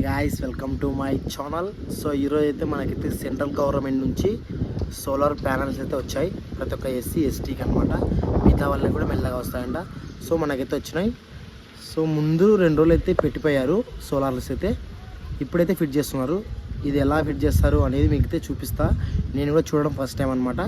Guys welcome to my channel. So ఈరోజు అయితే మనకైతే సెంట్రల్ గవర్నమెంట్ నుంచి సోలార్ ప్యానల్స్ అయితే వచ్చాయి. ప్రతి ఒక్క ఎస్సీ ఎస్టీకి అనమాట. మిగతా వాళ్ళకి కూడా మెల్లగా వస్తాయంట. సో మనకైతే వచ్చినాయి. సో ముందు 2 రోజులు అయితే పెట్టిపోయారు సోలార్స్ అయితే. ఇప్పుడైతే ఫిట్ చేస్తున్నారు. ఇది ఎలా ఫిట్ చేస్తారు అనేది మీకు అయితే చూపిస్తా. నేను కూడా చూడడం ఫస్ట్ టైం అనమాట.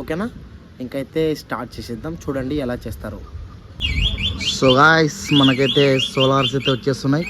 ఓకేనా, ఇంకైతే స్టార్ట్ చేసేద్దాం. చూడండి ఎలా చేస్తారు. సో గాయ్స్ మనకైతే సోలార్స్ అయితే వచ్చేస్తున్నాయి.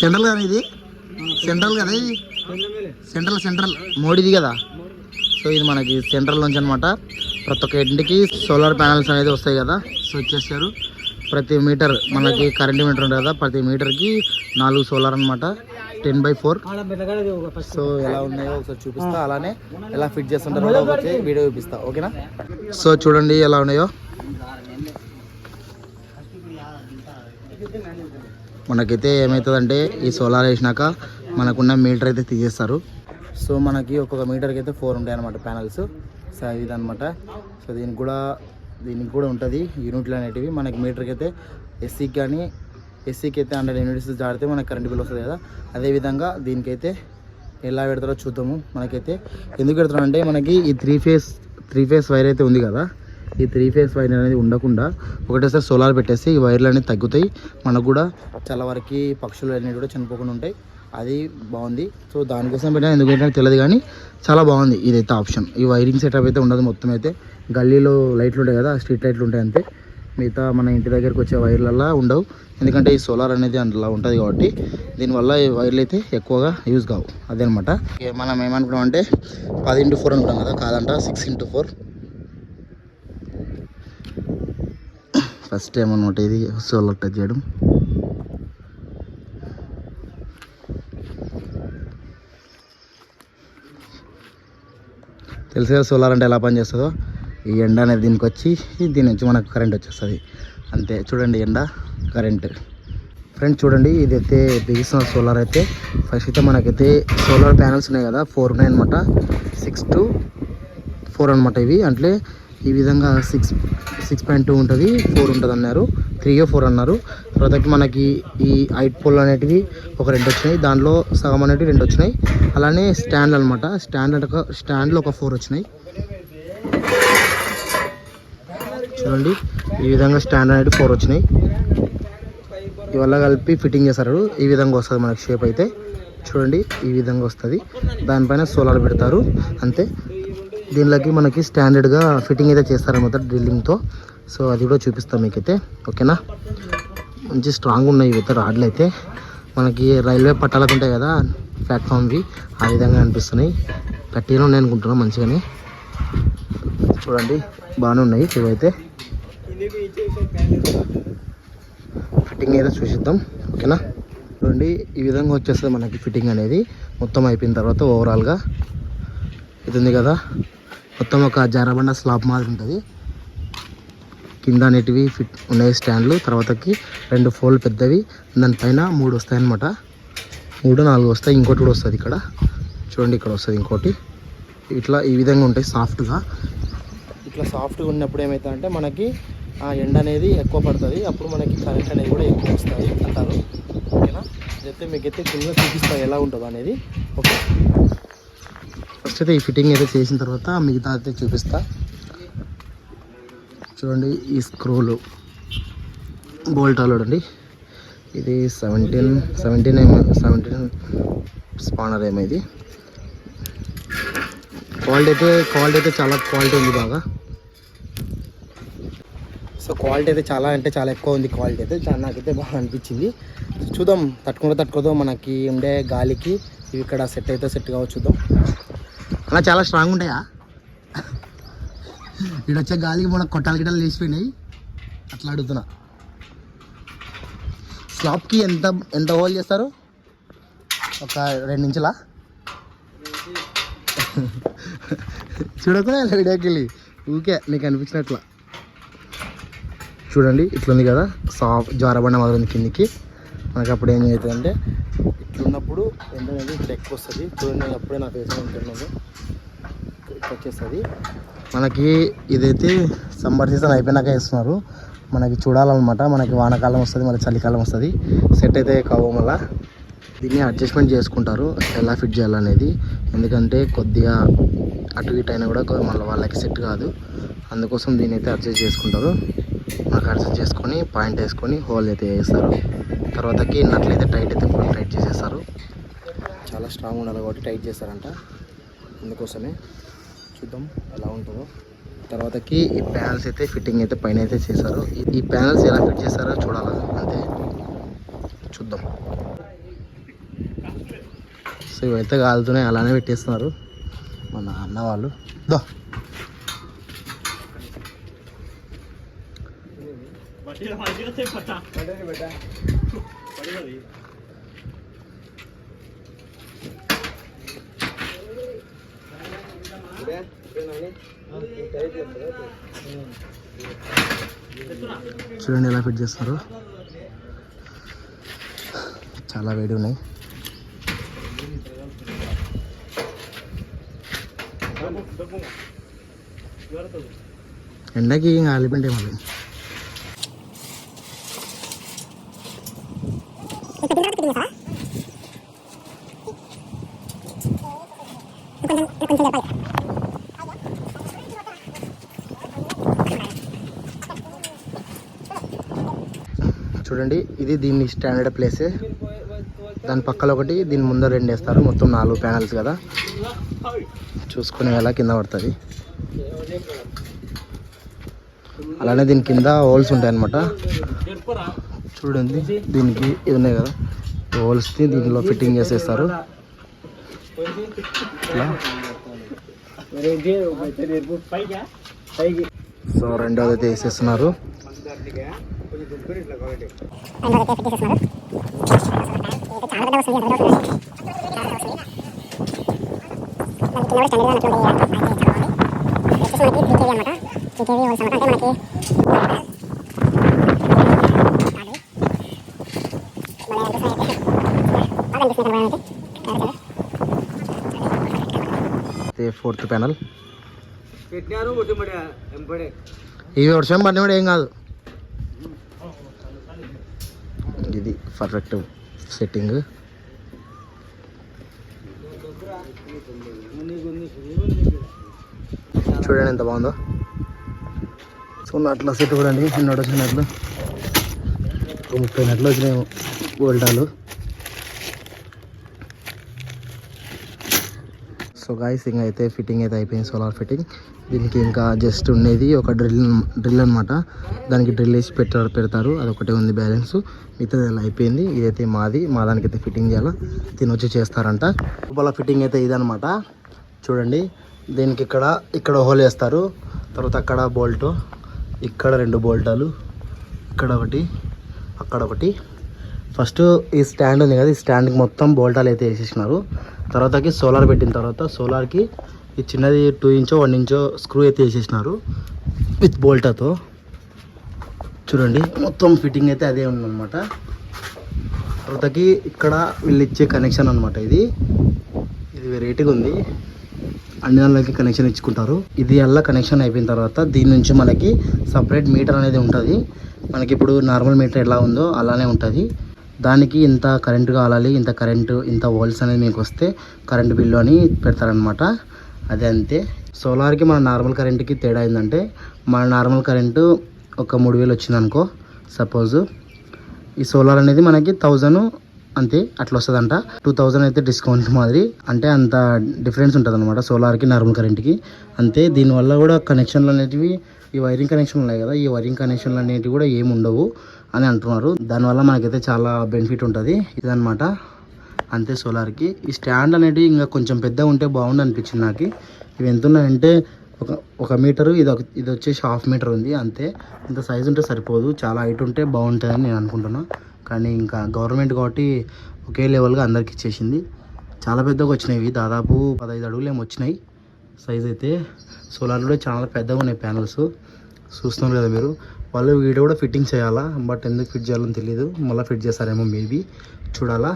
సెంట్రల్ కదా ఇది, సెంట్రల్ కదా ఇది, సెంట్రల్ మోడీది కదా. సో ఇది మనకి సెంట్రల్ నుంచి అనమాట. ప్రతి ఒక్క ఇంటికి సోలార్ ప్యానల్స్ అనేది వస్తాయి కదా. సో వచ్చేసారు. ప్రతి మీటర్ మనకి కరెంట్ మీటర్ ఉంటుంది కదా, ప్రతి మీటర్కి 4 సోలార్ అనమాట. 10/4. సో ఎలా ఉన్నాయో ఒకసారి చూపిస్తా. అలానే ఎలా ఫిట్ చేస్తుంటారో ఒకటి వీడియో చూపిస్తా. ఓకేనా, సో చూడండి ఎలా ఉన్నాయో. మనకైతే ఏమవుతుందంటే ఈ సోలార్ వేసినాక మనకున్న మీటర్ అయితే తీసేస్తారు. సో మనకి ఒక్కొక్క మీటర్కి అయితే 4 ఉంటాయి అనమాట ప్యానల్స్. సో ఇదనమాట. సో దీనికి కూడా ఉంటుంది యూనిట్లు అనేటివి. మనకి మీటర్కి అయితే ఎస్సీకి అయితే 100 యూనిట్స్ జాడితే మనకి కరెంట్ బిల్ వస్తుంది కదా. అదేవిధంగా దీనికైతే ఎలా పెడతారో చూద్దాము. మనకైతే ఎందుకు పెడతారంటే మనకి ఈ త్రీ ఫేస్ వైర్ అయితే ఉంది కదా. ఈ 3 ఫేస్ వైర్ అనేది ఉండకుండా ఒకటేసారి సోలార్ పెట్టేస్తే ఈ వైర్లు అనేవి తగ్గుతాయి. మనకు కూడా చాలా వరకు పక్షులు అనేవి కూడా చనిపోకుండా ఉంటాయి. అది బాగుంది. సో దానికోసం పెట్టినా ఎందుకు పెట్టినా తెలియదు, కానీ చాలా బాగుంది ఇదైతే ఆప్షన్. ఈ వైరింగ్ సెటప్ అయితే ఉండదు. మొత్తం అయితే గల్లీలో లైట్లు ఉంటాయి కదా, స్ట్రీట్ లైట్లు ఉంటాయి అంతే. మిగతా మన ఇంటి దగ్గరికి వచ్చే వైర్లల్లో ఉండవు. ఎందుకంటే ఈ సోలార్ అనేది అందులో ఉంటుంది కాబట్టి దీనివల్ల ఈ వైర్లు అయితే ఎక్కువగా యూజ్ కావు. అదనమాట. మనం ఏమనుకున్నాం అంటే 10x4 అనుకుంటాం కదా, కాదంట 6x4. ఫస్ట్ టైం అనమాట ఇది సోలార్ టచ్ చేయడం. తెలుసు కదా సోలార్ అంటే ఎలా పనిచేస్తుందో. ఈ ఎండ అనేది దీనికి వచ్చి దీని నుంచి మనకు కరెంట్ వచ్చేస్తుంది అంతే. చూడండి ఎండ, కరెంట్. ఫ్రెండ్స్ చూడండి, ఇది అయితే బిగిస్తున్న సోలార్ అయితే. ఫస్ట్ అయితే మనకైతే సోలార్ ప్యానల్స్ ఉన్నాయి కదా, 4 ఉన్నాయి అనమాట. 6 to 4 అనమాట ఇవి. అంటే ఈ విధంగా 6.2 ఉంటుంది, 4 ఉంటుంది అన్నారు. 3 or 4 అన్నారు. తర్వాత మనకి ఈ 8 పోల్ అనేటివి ఒక 2 వచ్చినాయి. దాంట్లో సగం అనేటివి 2 వచ్చినాయి. అలానే స్టాండ్ అనమాట. స్టాండ్లో ఒక 4 వచ్చినాయి. చూడండి ఈ విధంగా స్టాండ్ అనేవి 4 వచ్చినాయి. ఇవల్ల కలిపి ఫిట్టింగ్ చేస్తారు. ఈ విధంగా వస్తుంది మనకి షేప్ అయితే. చూడండి ఈ విధంగా వస్తుంది. దానిపైన సోలార్ పెడతారు అంతే. దీనిలోకి మనకి స్టాండర్డ్గా ఫిట్టింగ్ అయితే చేస్తారన్నమాట డ్రిల్లింగ్తో. సో అది కూడా చూపిస్తాం మీకైతే. ఓకేనా, మంచి స్ట్రాంగ్ ఉన్నాయి ఇవైతే రాడ్లు అయితే. మనకి రైల్వే పట్టాలకు ఉంటాయి కదా ప్లాట్ఫామ్వి, ఆ విధంగా అనిపిస్తున్నాయి. గట్టిగా ఉన్నాయి అనుకుంటున్నాం మంచిగానే. చూడండి బాగానే ఉన్నాయి ఇవైతే. ఫిట్టింగ్ అయితే చూసిద్దాం. ఓకేనా, చూడండి ఈ విధంగా వచ్చేస్తుంది మనకి ఫిట్టింగ్ అనేది. మొత్తం అయిపోయిన తర్వాత ఓవరాల్గా ఇది ఉంది కదా, మొత్తం ఒక జారబండ స్లాబ్ మాదిరి ఉంటుంది. కింద అనేటివి ఫిట్ ఉన్నాయి స్టాండ్లు. తర్వాతకి 2 ఫోల్ పెద్దవి, దానిపైన 3 వస్తాయి అన్నమాట. 3 4 వస్తాయి. ఇంకోటి కూడా వస్తుంది ఇక్కడ. చూడండి ఇక్కడ వస్తుంది ఇంకోటి. ఇట్లా ఈ విధంగా ఉంటాయి సాఫ్ట్గా. ఇట్లా సాఫ్ట్గా ఉన్నప్పుడు ఏమవుతుందంటే మనకి ఆ ఎండ అనేది ఎక్కువ పడుతుంది. అప్పుడు మనకి కరెంట్ అనేది కూడా ఎక్కువ వస్తుంది అంటారు. ఓకేనా, ఇదైతే మీకైతే కింద చూపిస్తాను ఎలా ఉంటుందో అనేది. ఓకే, ఫస్ట్ అయితే ఈ ఫిట్టింగ్ అయితే చేసిన తర్వాత మిగతా అయితే చూపిస్తా. చూడండి ఈ స్క్రూలు బోల్ట్ చూడండి. ఇది 17 స్పానర్ ఏమో ఇది. క్వాలిటీ అయితే చాలా క్వాలిటీ ఉంది బాగా. సో క్వాలిటీ అయితే చాలా అంటే చాలా ఎక్కువ ఉంది. క్వాలిటీ అయితే నాకైతే బాగా అనిపించింది. చూద్దాం తట్టుకోదో మనకి ఉండే గాలికి ఇవి ఇక్కడ సెట్ అయితే సెట్ కావచ్చు. చూద్దాం. అలా చాలా స్ట్రాంగ్ ఉంటాయా? ఇక్కడ వచ్చే గాలికి మనకు కొట్టాలు గిట్టాలు లేచిపోయినాయి. అట్లా అడుగుతున్నా. స్లాబ్కి ఎంత హోల్ చేస్తారు? ఒక 2 ఇంచులా? చూడకుండా వీడియోకి వెళ్ళి ఊకే మీకు అనిపించినట్లా. చూడండి ఇట్లుంది కదా, జారబండ మాదిరి ఉంది కిందికి. మనకి అప్పుడు ఏం అవుతుందంటే ఇట్లున్నప్పుడు ఏంటనేది ఇట్లా ఎక్కువ వస్తుంది. చూడండి అప్పుడే నా ఫేస్ ఉంటున్నాను వచ్చేస్తుంది. మనకి ఇదైతే సమ్మర్ సీజన్ అయిపోయినాక వేస్తున్నారు. మనకి చూడాలన్నమాట. మనకి వానాకాలం వస్తుంది, మళ్ళీ చలికాలం వస్తుంది. సెట్ అయితే కావు మళ్ళీ. దీన్ని అడ్జస్ట్మెంట్ చేసుకుంటారు ఎలా ఫిట్ చేయాలనేది. ఎందుకంటే కొద్దిగా అటు ఇటు అయినా కూడా మళ్ళీ వాళ్ళకి సెట్ కాదు. అందుకోసం దీన్ని అయితే అడ్జస్ట్ చేసుకుంటారు. మనకు అడ్జస్ట్ చేసుకొని పాయింట్ వేసుకొని హోల్ అయితే వేస్తారు. తర్వాతకి నట్లయితే టైట్ అయితే ఫుల్ టైట్ చేసేస్తారు. చాలా స్ట్రాంగ్ ఉండాలి కాబట్టి టైట్ చేస్తారంట. అందుకోసమే చూద్దాం ఎలా ఉంటుందో. తర్వాతకి ఈ ప్యానల్స్ అయితే ఫిట్టింగ్ అయితే పైన అయితే చేశారు. ఈ ప్యానల్స్ ఎలా ఫిట్ చేస్తారో చూడాలి అంతే. చూద్దాం. సో ఇవైతే కాలుతున్నాయి, అలానే పెట్టేస్తున్నారు మన అన్న వాళ్ళు. దో చూడండి ఎలా ఫిట్ చేస్తారు. చాలా వేడి ఉన్నాయి. ఎండకి ఇంకా ఆలిపోయింటే మళ్ళీ చూడండి. ఇది దీన్ని స్టాండర్డ్ ప్లేసే. దాని పక్కన ఒకటి, దీని ముందర 2 వేస్తారు. మొత్తం 4 ప్యానల్స్ కదా, చూసుకునే ఎలా కింద పడుతుంది. అలానే దీని కింద హోల్స్ ఉంటాయి అన్నమాట. చూడండి దీనికి ఇది ఉన్నాయి కదా హోల్స్ని, దీనిలో ఫిట్టింగ్ చేసేస్తారు. సో రెండోది అయితే వేసేస్తున్నారు. ఫోర్త్ ప్యానల్ ఇవి వర్షం పడిన కూడా ఏం కాదు. ఇది పర్ఫెక్ట్ సెట్టింగ్. చూడండి ఎంత బాగుందో. సో నట్ల సెట్ కూడా అండి, చిన్నోడు వచ్చినట్లు 30 నట్లు వచ్చినాయి వోల్టాలు. సో గాయ్స్ ఇంకా అయితే ఫిట్టింగ్ అయితే అయిపోయింది, సోలార్ ఫిట్టింగ్. దీనికి ఇంకా జస్ట్ ఉండేది ఒక డ్రిల్ అనమాట. దానికి డ్రిల్ వేసి పెడతారు. అదొకటే ఉంది బ్యాలెన్స్, మిగతాది అలా అయిపోయింది. ఇదైతే మా దానికైతే ఫిట్టింగ్ చేయాలా, తినొచ్చి చేస్తారంట. లోపల ఫిట్టింగ్ అయితే ఇదనమాట. చూడండి దీనికి ఇక్కడ హోల్ వేస్తారు. తర్వాత అక్కడ బోల్ట్, ఇక్కడ 2 బోల్టాలు, ఇక్కడ ఒకటి, అక్కడ ఒకటి. ఫస్ట్ ఈ స్టాండ్ ఉంది కదా, ఈ స్టాండ్కి మొత్తం బోల్టాలు అయితే వేసేసినారు. తర్వాతకి సోలార్ పెట్టిన తర్వాత సోలార్కి ఈ చిన్నది 2 ఇంచో 1 ఇంచో స్క్రూ అయితే వేసేసినారు విత్ బోల్టాతో. చూడండి మొత్తం ఫిట్టింగ్ అయితే అదే ఉందన్నమాట. తర్వాతకి ఇక్కడ వీళ్ళు ఇచ్చే కనెక్షన్ అనమాట. ఇది వెరైటీగా ఉంది. అన్ని దానిలోకి కనెక్షన్ ఇచ్చుకుంటారు. ఇది అలా కనెక్షన్ అయిపోయిన తర్వాత దీని నుంచి మనకి సపరేట్ మీటర్ అనేది ఉంటుంది. మనకి ఇప్పుడు నార్మల్ మీటర్ ఎలా ఉందో అలానే ఉంటుంది. దానికి ఇంత కరెంటు కావాలి, ఇంత కరెంటు, ఇంత వోల్ట్స్ అనేది మీకు వస్తే కరెంటు బిల్లు అని పెడతారనమాట. అదే అంతే. సోలార్కి మన నార్మల్ కరెంటుకి తేడా ఏంటంటే, మన నార్మల్ కరెంటు ఒక 3000 వచ్చింది అనుకో సపోజ్, ఈ సోలార్ అనేది మనకి 1000 అంతే అట్లా వస్తుందంట. 2000 అయితే డిస్కౌంట్ మాదిరి, అంటే అంత డిఫరెన్స్ ఉంటుంది అనమాట సోలార్కి నార్మల్ కరెంట్కి అంతే. దీనివల్ల కూడా కనెక్షన్లు అనేటివి, ఈ వైరింగ్ కనెక్షన్లు ఉన్నాయి కదా, ఈ వైరింగ్ కనెక్షన్లు అనేటివి కూడా ఏమి ఉండవు అని అంటున్నారు. దానివల్ల మనకైతే చాలా బెనిఫిట్ ఉంటుంది ఇదనమాట. అంతే సోలార్కి. ఈ స్టాండ్ అనేటివి ఇంకా కొంచెం పెద్దగా ఉంటే బాగుండు అనిపించింది నాకు. ఇవి ఎంత ఉన్నాయంటే ఒక మీటరు, ఇది వచ్చేసి 1/2 మీటర్ ఉంది అంతే. ఇంత సైజు ఉంటే సరిపోదు, చాలా హైట్ ఉంటే బాగుంటుందని నేను అనుకుంటున్నాను. కానీ ఇంకా గవర్నమెంట్ కాబట్టి ఒకే లెవెల్గా అందరికి ఇచ్చేసింది. చాలా పెద్దగా వచ్చినాయి, దాదాపు 15 అడుగులు ఏమో వచ్చినాయి సైజ్ అయితే. సోలార్ కూడా చాలా పెద్దగా ఉన్నాయి ప్యానల్స్, చూస్తున్నారు కదా మీరు. వాళ్ళు వీడియో కూడా ఫిట్టింగ్ చేయాలా, బట్ ఎందుకు ఫిట్ చేయాలని తెలియదు. మళ్ళీ ఫిట్ చేస్తారేమో మేబీ, చూడాలా.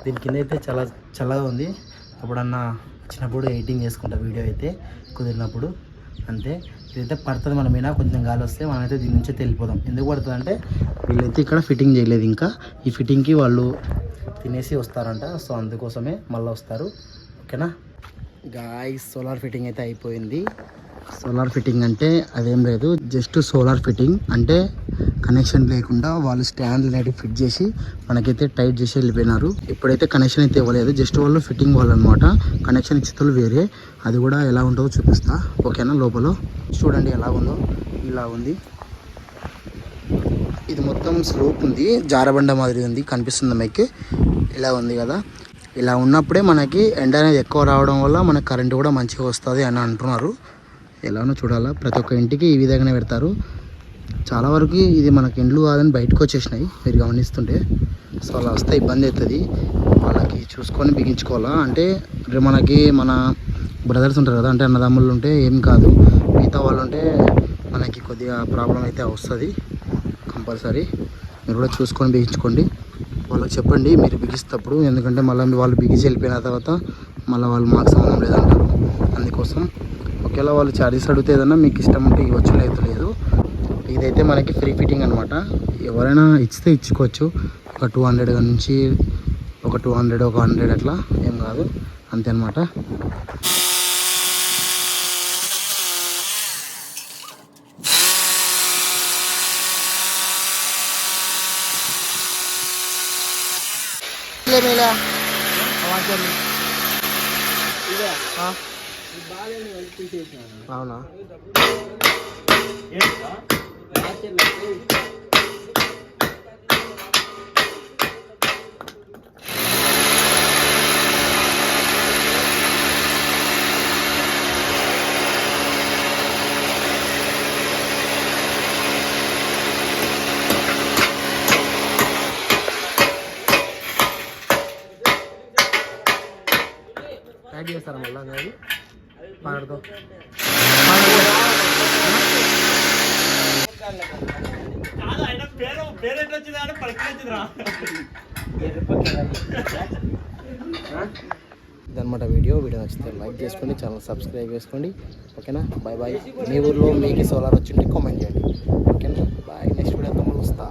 దీని కింద అయితే చాలా చల్లగా ఉంది. ఎప్పుడన్నా వచ్చినప్పుడు ఎడిటింగ్ చేసుకుంటా వీడియో అయితే కుదిరినప్పుడు. అంతే. ఇదైతే పడుతుంది మన మీద, కొంచెం గాలి వస్తే మనమైతే దీని నుంచి వెళ్ళిపోదాం. ఎందుకు పడుతుంది అంటే వీళ్ళైతే ఇక్కడ ఫిట్టింగ్ చేయలేదు ఇంకా. ఈ ఫిట్టింగ్కి వాళ్ళు తినేసి వస్తారంట. సో అందుకోసమే మళ్ళీ వస్తారు. ఓకేనా గాయ్స్, సోలార్ ఫిట్టింగ్ అయితే అయిపోయింది. సోలార్ ఫిట్టింగ్ అంటే అదేం లేదు, జస్ట్ సోలార్ ఫిట్టింగ్ అంటే కనెక్షన్ లేకుండా వాళ్ళు స్టాండ్ అనేవి ఫిట్ చేసి మనకైతే టైట్ చేసి వెళ్ళిపోయినారు. ఇప్పుడైతే కనెక్షన్ అయితే ఇవ్వలేదు, జస్ట్ వాళ్ళు ఫిట్టింగ్ వాళ్ళు అనమాట. కనెక్షన్ ఇచ్చేతో వేరే, అది కూడా ఎలా ఉంటుందో చూపిస్తా. ఓకేనా, లోపల చూడండి ఎలా ఉందో. ఇలా ఉంది, ఇది మొత్తం స్లోప్ ఉంది, జారబండ మాదిరి ఉంది, కనిపిస్తుంది మీకు. ఇలా ఉంది కదా, ఇలా ఉన్నప్పుడే మనకి ఎండ అనేది ఎక్కువ రావడం వల్ల మనకి కరెంటు కూడా మంచిగా వస్తుంది అని అంటున్నారు. ఎలానో చూడాలా, ప్రతి ఒక్క ఇంటికి ఈ విధంగానే పెడతారు. చాలా వరకు ఇది మనకి ఇండ్లు కాదని బయటకు వచ్చేసినాయి మీరు గమనిస్తుంటే. సో అలా వస్తే ఇబ్బంది అవుతుంది, వాళ్ళకి చూసుకొని బిగించుకోవాలా. అంటే మనకి మన బ్రదర్స్ ఉంటారు కదా, అంటే అన్నదమ్ముళ్ళు ఉంటే ఏం కాదు, మిగతా వాళ్ళు ఉంటే మనకి కొద్దిగా ప్రాబ్లం అయితే వస్తుంది కంపల్సరీ. మీరు కూడా చూసుకొని బిగించుకోండి, వాళ్ళకి చెప్పండి మీరు బిగిస్తప్పుడు. ఎందుకంటే మళ్ళీ వాళ్ళు బిగించి వెళ్ళిపోయిన తర్వాత మళ్ళీ వాళ్ళు మాకు సంబంధం లేదంటారు. అందుకోసం ఒకవేళ వాళ్ళు ఛార్జెస్ అడిగితే ఏదన్నా మీకు ఇష్టం ఉంటే ఇవ్వచ్చు, లేదు. ఇదైతే మనకి ఫ్రీ ఫిట్టింగ్ అనమాట. ఎవరైనా ఇస్తే ఇచ్చుకోవచ్చు. ఒక 200 నుంచి ఒక 200 ఒక 100 అట్లా ఏం కాదు, అంతే అనమాట. అవునా, యాడ్ చేస్తారా మళ్ళీ అది పాడతో? ఇదన్నమాట వీడియో నచ్చితే లైక్ చేసుకోండి, ఛానల్ సబ్స్క్రైబ్ చేసుకోండి. ఓకేనా, బాయ్ బాయ్. మీ ఊర్లో మీకు సోలార్ వచ్చింటే కామెంట్ చేయండి. ఓకేనా, బాయ్. నెక్స్ట్ వీడియోతో మళ్ళీ వస్తా.